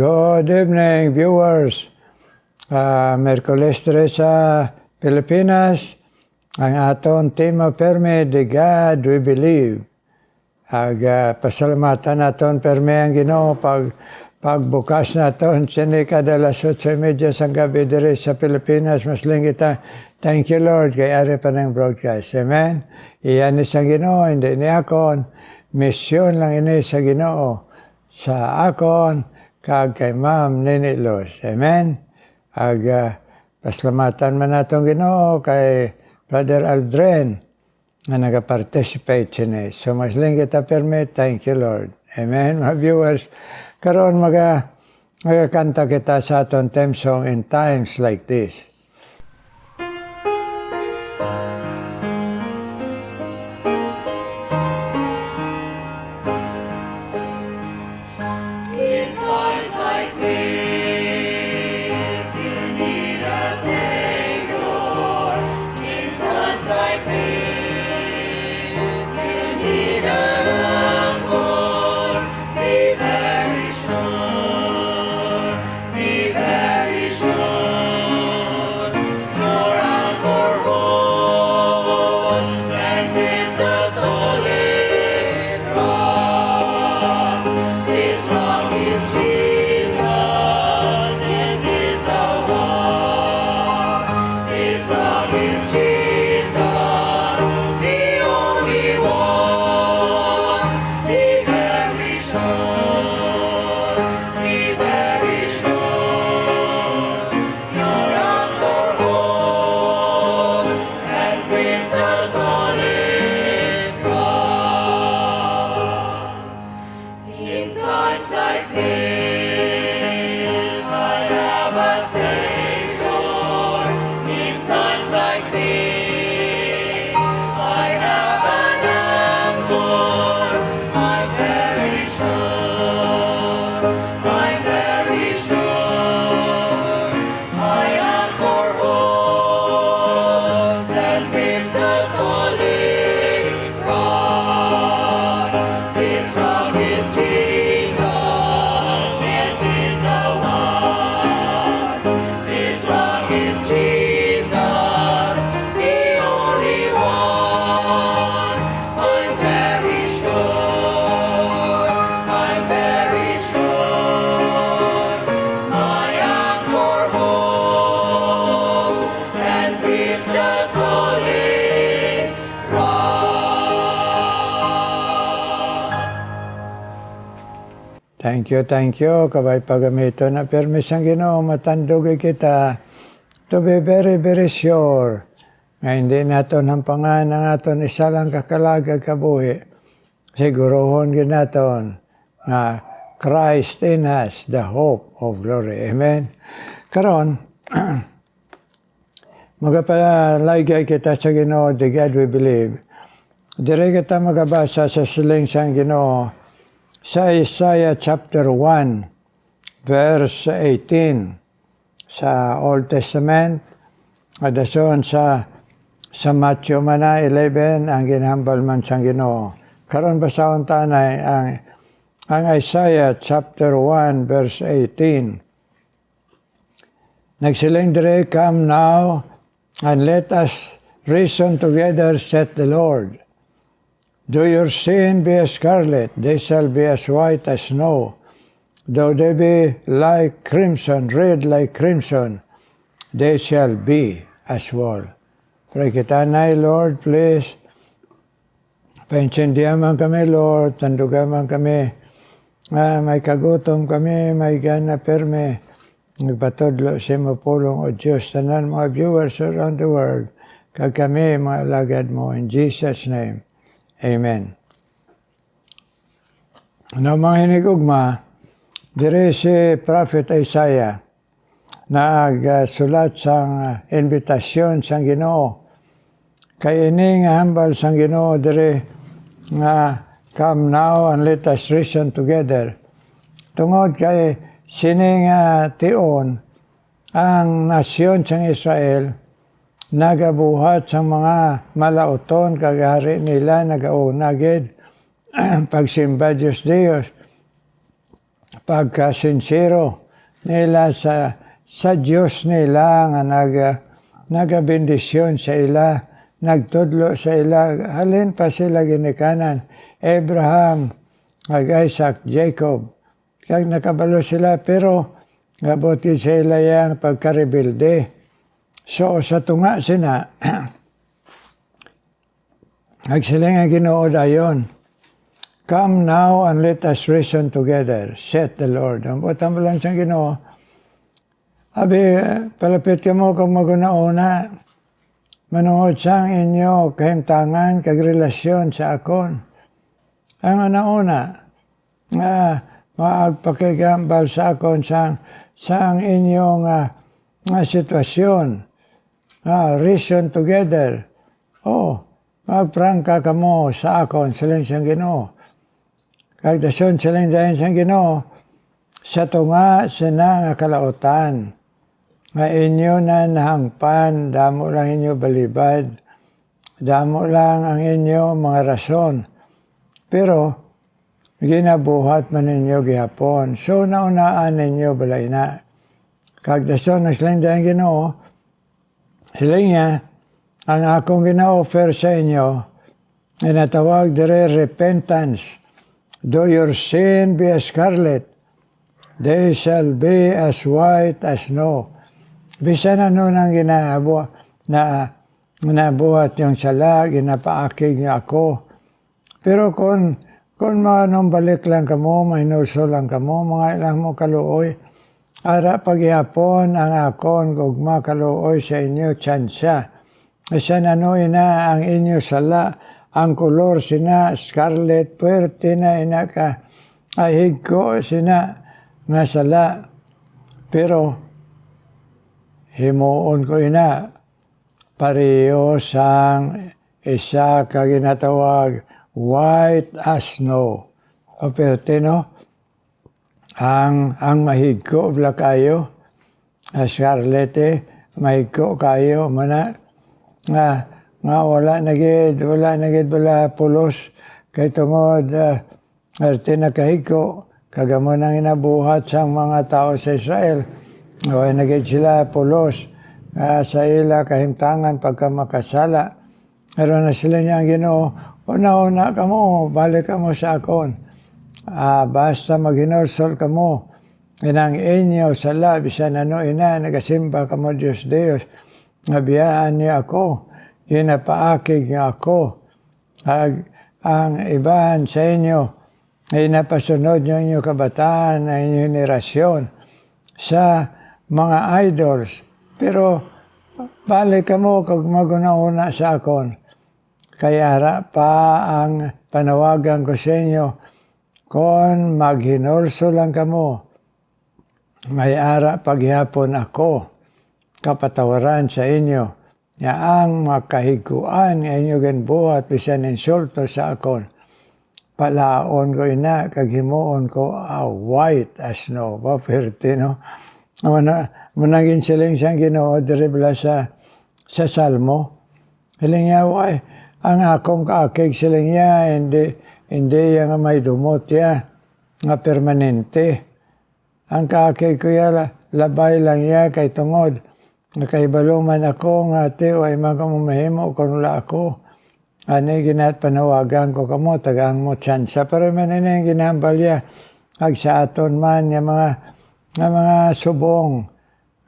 Good evening, viewers. Merkulis sa Pilipinas, ang aton tema perme de God we believe. Pasalamatan naton perme ang Ginoo pagbukas naton sini kadalas 8:30 sa gabi diri sa Pilipinas. Mas lang kita, thank you Lord, kay ari pa ng broadcast. Amen. Iyan ni sa Ginoo, hindi ni akon. Misyon lang ini sa Ginoo. Sa akon, kag kay Ma'am Nini Los. Amen. Pasalamatan man natong Ginoo kay Brother Aldrin na nag-participate sini. So mas lang kita permit, thank you Lord. Amen. Mga viewers, karon magakanta kita sa aton theme song in times like this. Thank you. Kabay pagamito na permis ang Ginoo, matandugay kita to be very, very sure nga hindi naton hampangan ang aton isa lang kakalagag kabuhi. Sigurohon ginaton nga Christ in us, the hope of glory. Amen. Karon, magapalaygay kita sa Ginoo, the God we believe. Dire kita magabasa sa siling sang Ginoo sa Isaiah chapter 1, verse 18, sa Old Testament, adason sa Matthew mana 11, ang ginhambal man sang Ginoo. Karon basahon tanay ang Isaiah chapter 1, verse 18. Nagsiling dire, come now, and let us reason together, saith the Lord. Though your sin be as scarlet, they shall be as white as snow. Though they be like crimson, red like crimson, they shall be as wool. Pray kita na, Lord, please. Paintindihan man kami, Lord. Tandugan man kami. May kagutom kami, may gana perme. Nagpatudlo siya mapulong o Diyos. Tanan mga viewers around the world. Kag kami, mga alagad mo. In Jesus' name. Amen. Ano mga hinigugma, dire si Prophet Isaiah nagsulat sang invitasyon sang Ginoo. Kay ini nga hambal sang Ginoo dire nga come now and let us reason together. Tungod kay sini nga tion ang nasyon sang Israel nagabuhat sa mga malauton kagari nila nagauna gid pagsimba Diyos. pagkasinsero nila sa Diyos nila nga nagabendisyon sa ila, nagtudlo sa ila, halin pa sila ginikanan, Abraham, Isaac, Jacob, kag nakabalo sila, pero gabuti sa ila yang pagkarebilde. So sa tunga sina, agsiling nga Ginoo dayon, come now and let us reason together, said the Lord. Ang butang mo lang siyang Ginoo, abi, palapit ka mo kung maguna-una, manuhod sang inyo kahimtangan, kag relasyon sa akon. Ang una-una, maagpakigambal sa akon sang inyong sitwasyon, reason together. Magprangka ka mo sa akon, siling siyang Ginoo. Kag dason siling dahin siyang Ginoo, sa tunga sina nga kalautan, nga inyo na nahangpan, damo lang inyo balibad, damo lang ang inyo mga rason. Pero, ginabuhat man ninyo gihapon. So, naunaan ninyo balay na. Kagdason, nagsilang dahil Ginoo, hiling niya, ang akong gina-offer sa inyo, inatawag dire repentance. Though your sin be as scarlet, they shall be as white as snow. Bisan ano nang nabuhat yung sala, ginapaakig niya ako. Pero kung manong balik lang kamo, mahinulso lang kamo, mga ilang mo kaluoy, ara paghihapon ang akon gugma kaluoy sa inyo tsansya. Bisan ano ina ang inyo sala, ang kolor sina scarlet, puwerte na ina ka, ahig ko sina nga sala. Pero, himuon ko ina, pareho sang isa ka ginatawag white as snow. O perte no, ang mahigko bla kayo, scarlet mahigko kayo, mana nga wala nagid bala pulos, kay tungod arte na kahigko, kagamo nang inabuhat sang mga tao sa Israel. Naway nagit sila pulos sa ila kahimtangan pagka makasala. Pero na sila niya ang Ginoo, una-una ka mo, balik ka mo sa akon. Basta maghinursol ka mo, inang inyo sala, bisan ano ina, nagasimba ka mo Diyos, nabiyaan niya ako, inapaakig niya ako. Ang ibahan sa inyo, ay napasunod niyo inyong kabataan, na inyong henerasyon sa mga idols. Pero balik ka mo kag maguna-una sa akon. Kaya pa ang panawagan ko sa inyo, kung maghinulso lang ka mo, may ara paghihapon ako, kapatawaran sa inyo, nga ang makahiguan nga inyo ganbuhat, bisan insulto sa akon, palaon ko ina, kag himuon ko white as snow. Paperte, no? Managin siling siyang Ginoo diribla sa Salmo. Hiling niya, ang akong kaakig siling niya, hindi nga may dumot ya, nga permanente. Ang kaakig ko ya, labay lang ya kay tungod. Nakaibaluman ako nga tiyo ay makamumahimo kung wala ako. Ani ginat panawagan ko kamo, tagang mo tsansa. Pero maninang ginambal ya, ag sa aton man yung mga subong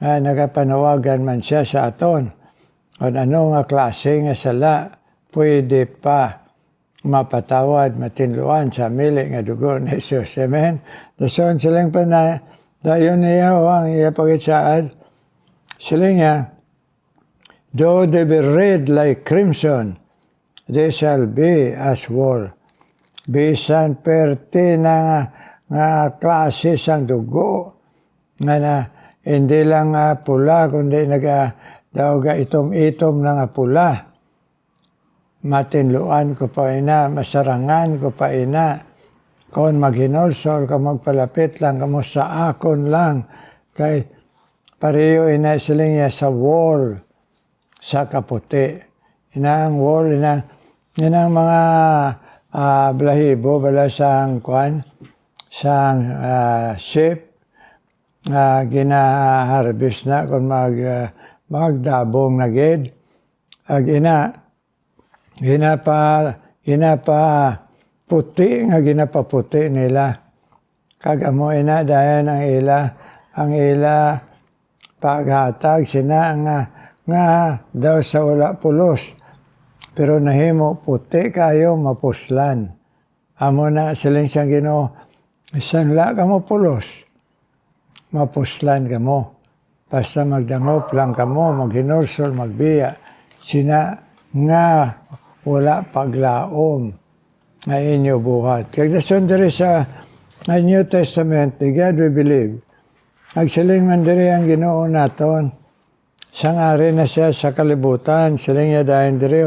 na nagapanawagan man siya sa aton. O ano nga klase nga sala, pwede pa mapatawad, matinluan sa mili nga dugo ni Jesus. Amen? Dason silang pa na, dayon niya o ang iya pagitsaad, silang niya, though they be red like crimson, they shall be as wool. Bisan perte na nga klase sang dugo, nga hindi lang pula, kundi itom-itom na nga pula. Matinluan ko pa ina, masarangan ko pa ina. Kung maghinulsol ka, magpalapit lang kamo sa akon lang. Kay pareho ina siling niya sa wall, sa kaputi. Ina ang wall, ina ang mga blahibo, bala sang kwan, sang sheep gina-harvest na kung magdabong na gid. Ag ginapaputi nila. Kag amo dayon ang ila paghatag sina nga daw sa wala pulos. Pero nahimo puti kayo mapuslan. Amo na siling siyang Ginoo, isang la ka mo pulos, mapuslan ka mo. Basta magdangop lang ka mo, maghinursol, magbiya. Sina nga wala paglaom nga inyo buhat. Kaya dason diri sa New Testament, the God we believe, agsiling man diri ang Ginoo naton, sangari na siya sa kalibutan, siling niya dahil diri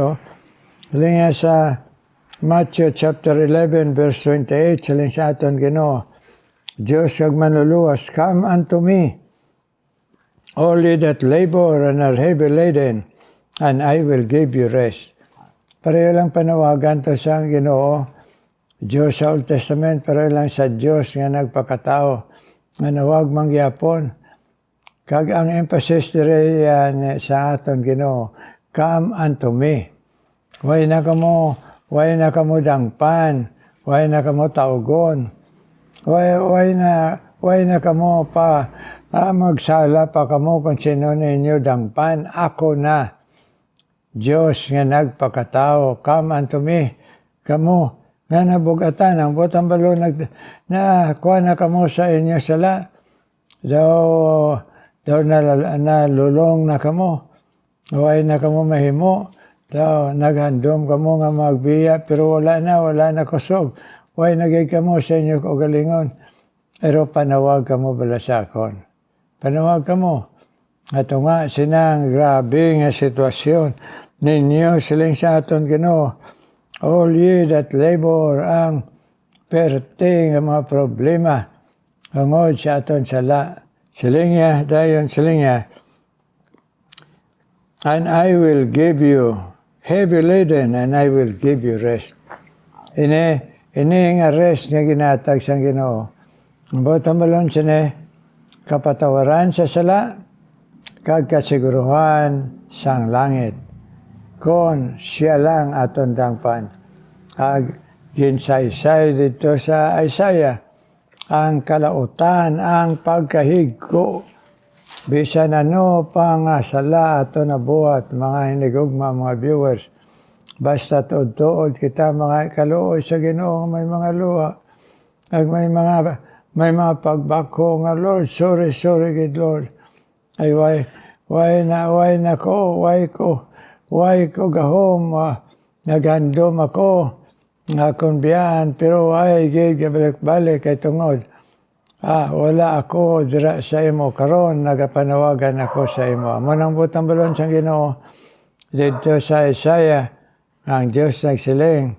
siling niya sa Matthew chapter 11 verse 28, siling sa aton Ginoo, Diyos kag manluluwas, come unto me, all ye that labor and are heavy laden, and I will give you rest. Pareho lang panawagan to sa Ginoo, Diyos sa Old Testament, pareho lang sa Diyos nga nagpakatao, nga nawag mangyapon. Kag ang emphasis diri sa aton Ginoo, come unto me. Way na kamo dangpan, way na kamo taugon, way na kamo pa magsala pa kamo kung sino ninyo dangpan. Ako na, Diyos nga nagpakatao, come unto me. Kamo nga nabugatan ang butang balo na kuha na kamo sa inyo sala. Daw nalulong na kamo. Way na kamo mahimo. Daw naghandom kamo nga magbiya pero wala na kusog. Way nagay kamo sa inyo kaugalingon. Pero panawag kamo balasakon. Panawag kamo. Ato nga sinang grabe nga sitwasyon ninyo siling sa aton Ginoo. All ye that labor ang perting nga mga problema angod sa aton sala. Siling niya, dayon siling niya, and I will give you heavy laden and I will give you rest. Ini nga rest nga ginatag sang Ginoo. Bottom balon sini kapatawaran sa sala kag kasiguruhan sang langit. Kon siya lang aton dangpan. Ag ginsaysay dito sa Isaiah ang kalautan, ang pagkahigko. Bisan ano pa nga sala ato nabuhat, mga hinigugma, mga viewers. Basta tuod-tuod kita mga kaluoy sa Ginoo, may mga luha. Ag may mga pagbako nga Lord, sorry gid Lord. Ay why ko gahom, naghandom ako, nga kunbiyan, pero ay gid gabalik-balik kay tungod. Wala ako dira sa imo karon, nagapanawagan ako sa imo. Amo nang butang balon sang Ginoo dito sa Isaiah, ang Dios nagsiling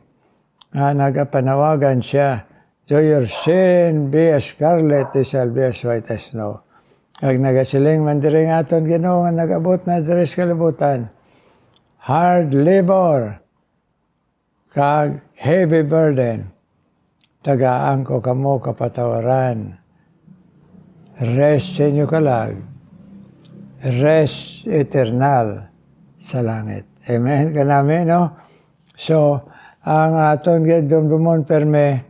nga nagapanawagan siya, though your sin be as scarlet, it shall be as white as snow. Kag nagasiling man diri nga aton Ginoo nga nagabot na diri sa kalibutan. Hard labor, kag heavy burden, tagaan ko kamo kapatawaran. Rest sa inyo kalag, rest eternal sa langit. Amen kanami, no? So, ang aton dumdumon perme,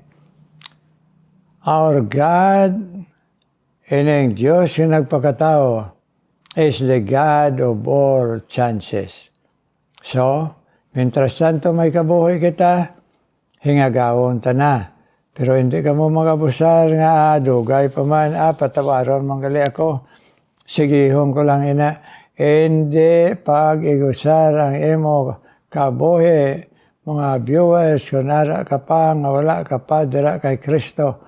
our God, ining Diyos yung nagpakatao, is the God of all chances. So, mientras tanto may kabuhay kita, hingagawon ta na. Pero hindi ka mo magabusar nga, dugay pa man, patawaron manggali ako. Sigihon ko lang ina, hindi pag-igusar ang imo kabuhi, mga viewers, kung nara ka pa, nga wala ka pa, dira kay Kristo,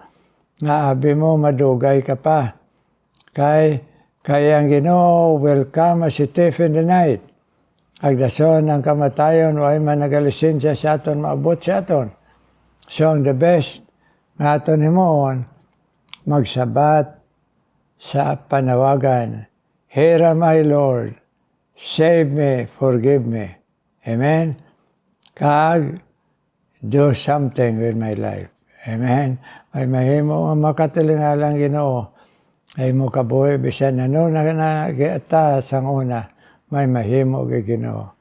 nga abi mo madugay ka pa. Kay ang Ginoo will come as a thief in the night. Agdason ang kamatayon, way man nagalisin siya sa aton, maabot sa aton. So, ang the best nga aton himoon, magsabat sa panawagan, Here my Lord, save me, forgive me. Amen? Kag, do something with my life. Amen. Ay mahimo nga makatilingalang Ginoo. Ay mo kabuhi bisan ano na giata sang una. May mahimo gi Ginoo.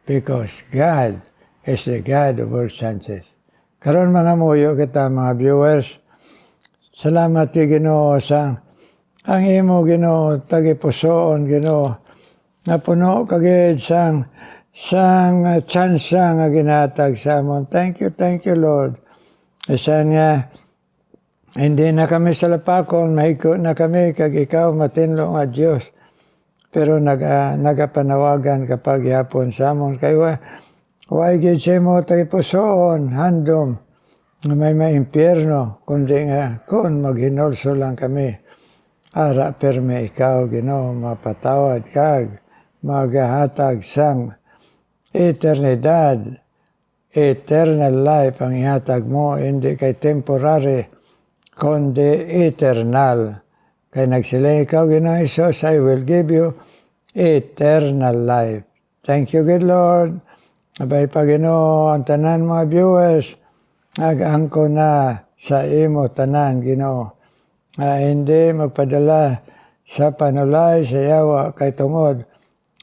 Because God is the God of all chances. Karon mga muyo kita mga viewers. Salamat ti Ginoo sang ang imo Ginoo tagipusoon Ginoo. Napuno kagid sang tsansa nga ginatag sa amon. Thank you Lord. Isan nga hindi na kami salapakon, mahigko na kami kag ikaw matinlo nga Dios. Pero nagapanawagan kapag yapon sa amon kay way gid sa imo tagipusoon handom nga may impyerno kundi nga kun maghinulso lang kami. Ara perme ikaw Ginoo mapatawad kag magahatag sang eternidad, eternal life ang ihatag mo, hindi kay temporary, kundi eternal. Kay nagsiling ikaw, Ginoo Hesus, I will give you eternal life. Thank you, good Lord. Abay pa Ginoo, ang tanan mga viewers, nag-angko na sa imo tanan, Ginoo. Hindi magpadala sa panulay, sa yawa, kay tungod.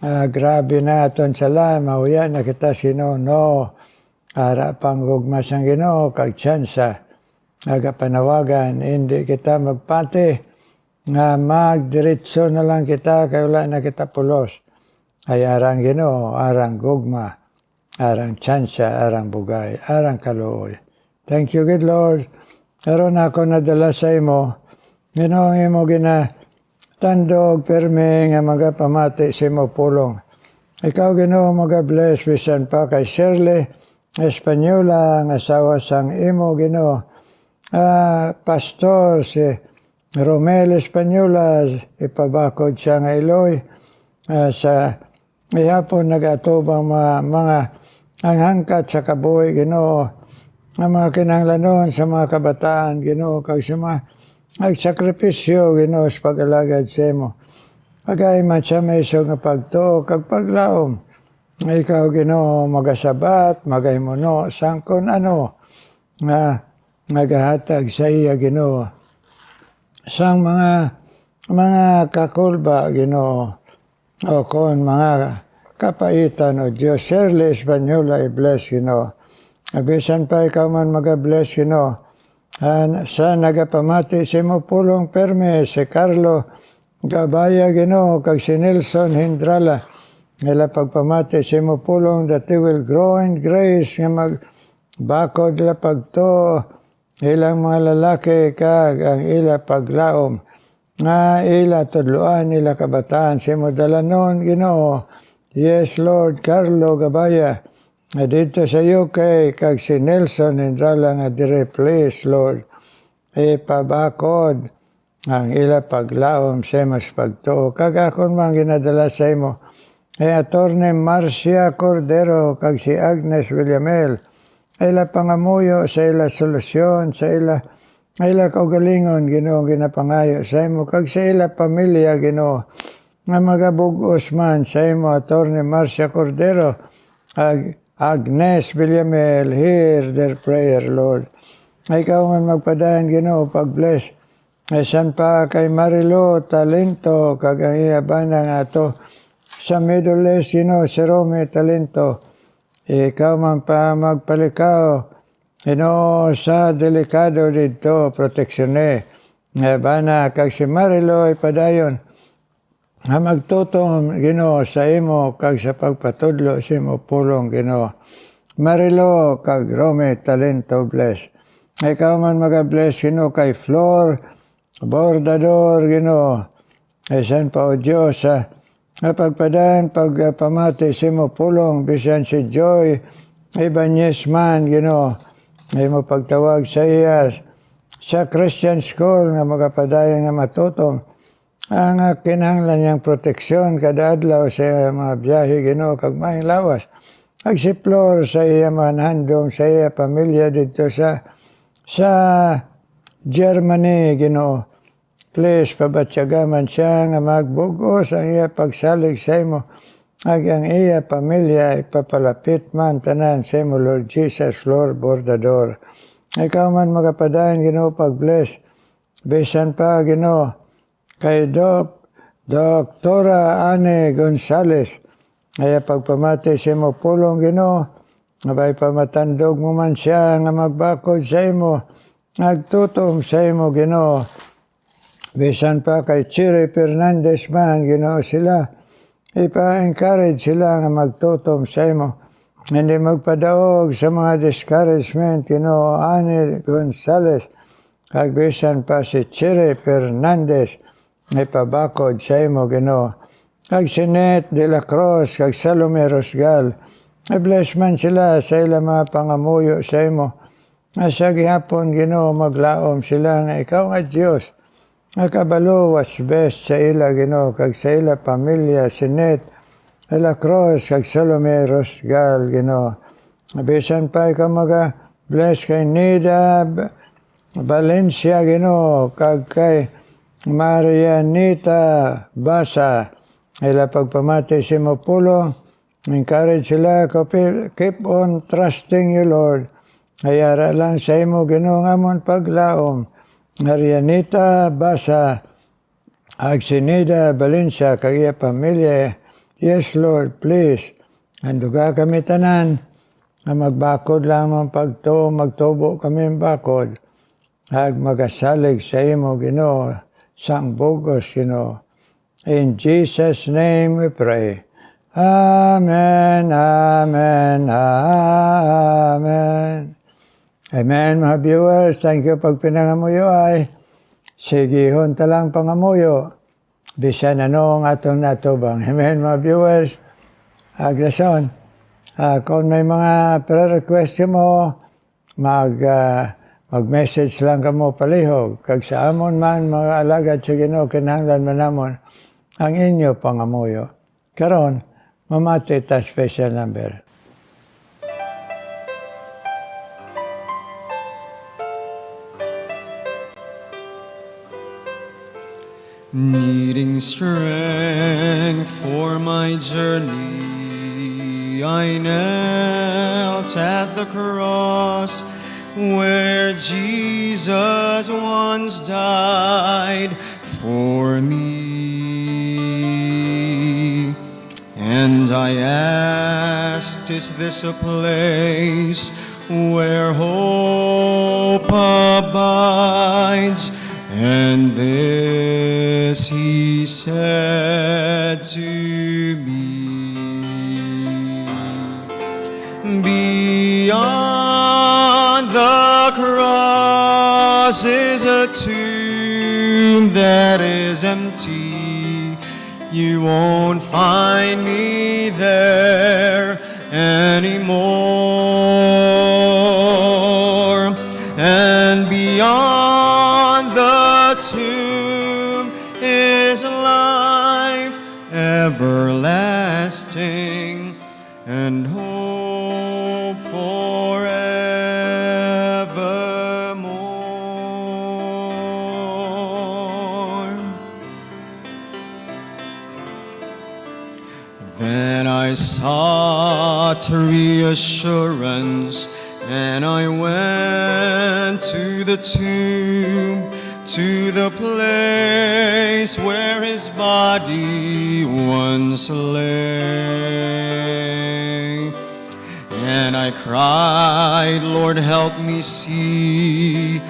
Grabe na aton sala, mauya na kita sino, no. Ara pang gugmas ang Ginoo, kag tsansa. Nagapanawagan, hindi kita magpati, nga magdiretso na lang kita, kaya wala na kita pulos. Ay arang Ginoo, arang gugma, arang tsansa, arang bugay, arang kaluoy. Thank you, good Lord. Karon ako nadala sa imo, Ginoo imo tandog perme nga magapamati sa imo pulong. Ikaw Ginoo magabless bisan pa kay Shirley Espanyola ang asawa sang imo Ginoo. Pastor si Romel Espanyola ipabakod siya nga Iloy sa ihapon nagatubang mga ang hangkat sa kabuhi Ginoo. Ang mga kinahanglanon sa mga kabataan Ginoo kag sa mga nagsakripisyo Ginoo sa pag-alagad sa imo. Agay man siya may isog nga pagtuo kag paglaom. Ikaw Ginoo magasabat, magaymuno sangkon ano nga nagahatag sa iya Ginoo. Sang mga kakulba Ginoo o kon mga kapaitan o Dios. Shirley Espanyola i-bless Ginoo. Abisan pa ikaw man magabless Ginoo. Sa nagapamati si mo pulong perme si Carlo Gabaya Ginoo kag si Nelson Hindrala nila pagpamati si mo pulong that they will grow in grace nga magbakod la pagto ilang mga lalaki kag ang ila paglaom nga ila tudloan ila kabataan si mo dalanon Ginoo. Yes Lord, Carlo Gabaya nga dito sa UK, kag si Nelson Hindrala nga dire, please, Lord, ipabakod ang ila paglaom sa mas pagtuo. Kag akon man ginadala sa imo, Attorney Marcia Cordero, kag si Agnes Villamel, ila pangamuyo sa ila solusyon, sa ila kaugalingon, Ginoo, ginapangayo sa imo, kag sa ila pamilya, Ginoo, nga magabugos man sa imo, Attorney Marcia Cordero, Agnes Villamel, hear their prayer, Lord. Ikaw man magpadayan Ginoo pag-bless. San pa kay Marilo Talento, kag ang iyabana nga to sa Middle East, Ginoo, si Romy Talento. Ikaw man pa magpalikaw, Ginoo, sa delikado dito, proteksyon bana kag si Marilo ipadayon. Nga magtutom Ginoo sa imo kag sa pagpatudlo sa imo pulong Ginoo. Marilo kag Romy Talento bless. Ikaw man magabless Ginoo kay Flor Bordador Ginoo. Isan pa o Diyos sa pagpadaan pagpamati sa imo pulong bisan si Joy Ibanez man Ginoo. Imo pagtawag sa iya sa Christian School nga magapadayon nga matutom. Ang kinahanglan niyang proteksyon kada adlaw sa mga biyahe Ginoo kag maayong lawas. Ag si Flor sa iya manhandom sa iya pamilya dito sa Germany Ginoo. Please pabatyagaman siya nga magbugos ang iya pagsalig sa imo. Ag ang iya pamilya ipapalapit man tanan sa imo Lord Jesus Flor Bordador. Ikaw man magapadayon, Ginoo, pag-bless. Bisan pa, Ginoo, kay Doktora Anne Gonzales, ay pagpamati sa imo pulong, Ginoo, nabay pamatandog mo man siya nga magbakod sa imo, nagtutom sa imo, Ginoo. Bisan pa kay Chiri Fernandez man, Ginoo, sila, ipa-encourage sila nga magtutom sa imo. Hindi magpadaog sa mga discouragement, Ginoo, Anne Gonzales, kag bisan pa si Chiri Fernandez, ipabakod sa imo, Ginoo. Kag si Net de la Cruz, kag Salome Rosgal, bless man sila sa ilang mga pangamuyo sa imo. Sa gihapon, Ginoo, maglaom sila nga ikaw nga Diyos. Nakabalo was best sa ila, Ginoo, kag sa ila pamilya, si Net de la Cruz, kag Salome Rosgal, Ginoo. Bisan pa ikaw bless kay Nida Valencia, Ginoo, kag kay Marianita Basa, ila pagpamati sa imo pulong, encourage sila, keep on trusting you, Lord. Ayara lang sa imo, Ginoo, ngamon paglaom. Marianita Basa, Agsinida Valencia, kag iya pamilya, yes, Lord, please. Anduga kami tanan, na magbakod lamang magtubo kami bakod. Ag magasalig sa imo, Ginoo, sang bugos, Ginoo. In Jesus' name we pray. Amen, amen, amen. Amen, mga viewers. Thank you pag pinangamuyo ay. Sigihon talang pangamuyo. Bisan ano ang atong natubang. Amen, mga viewers. Agdason. Kung may mga pre-request mo, mag-message lang kamo palihog. Kag sa amon man, mga alagad sa Ginoo, kinahanglan man namon ang inyo pangamuyo. Karon, mamati ta special number. Needing strength for my journey, I knelt at the cross where Jesus once died for me. And I asked, is this a place where hope abides? And this he said to me, beyond the cross is a tomb that is empty. You won't find me there anymore. And beyond the tomb is life everlasting and hope forevermore. Then I sought reassurance, and I went to the tomb, to the place where his body once lay. And I cried, Lord, help me see,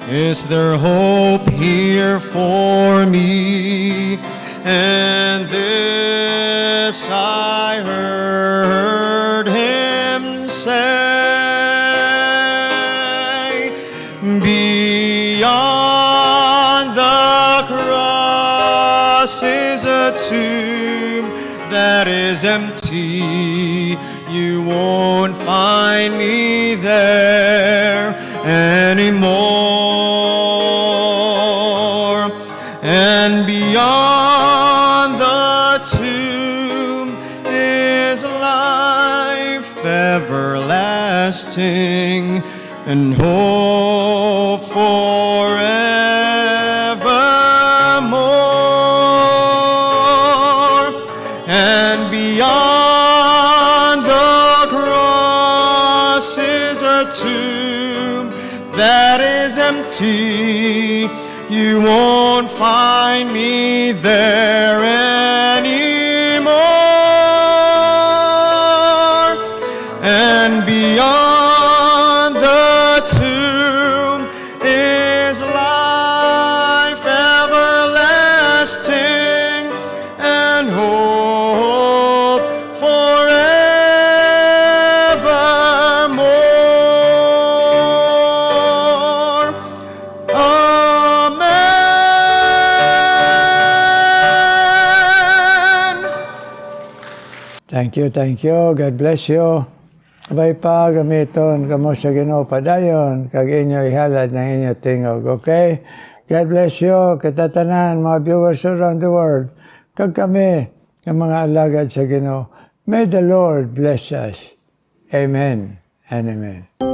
is there hope here for me? And this I heard him say, beyond the cross is a tomb that is empty. You won't find me there anymore. And beyond the tomb is life everlasting and hope forevermore. And beyond the cross is a tomb that is empty. You won't find me there anymore. And beyond the tomb is life everlasting and hope forevermore. Amen. Thank you, thank you. God bless you. Abay pa, gamiton kamo sa Ginoo padayon, kag inyo ihalad ng inyo tingog, okay? God bless you, katatanan, mga viewers around the world, kag kami, ng mga alagad sa Ginoo. May the Lord bless us. Amen and amen.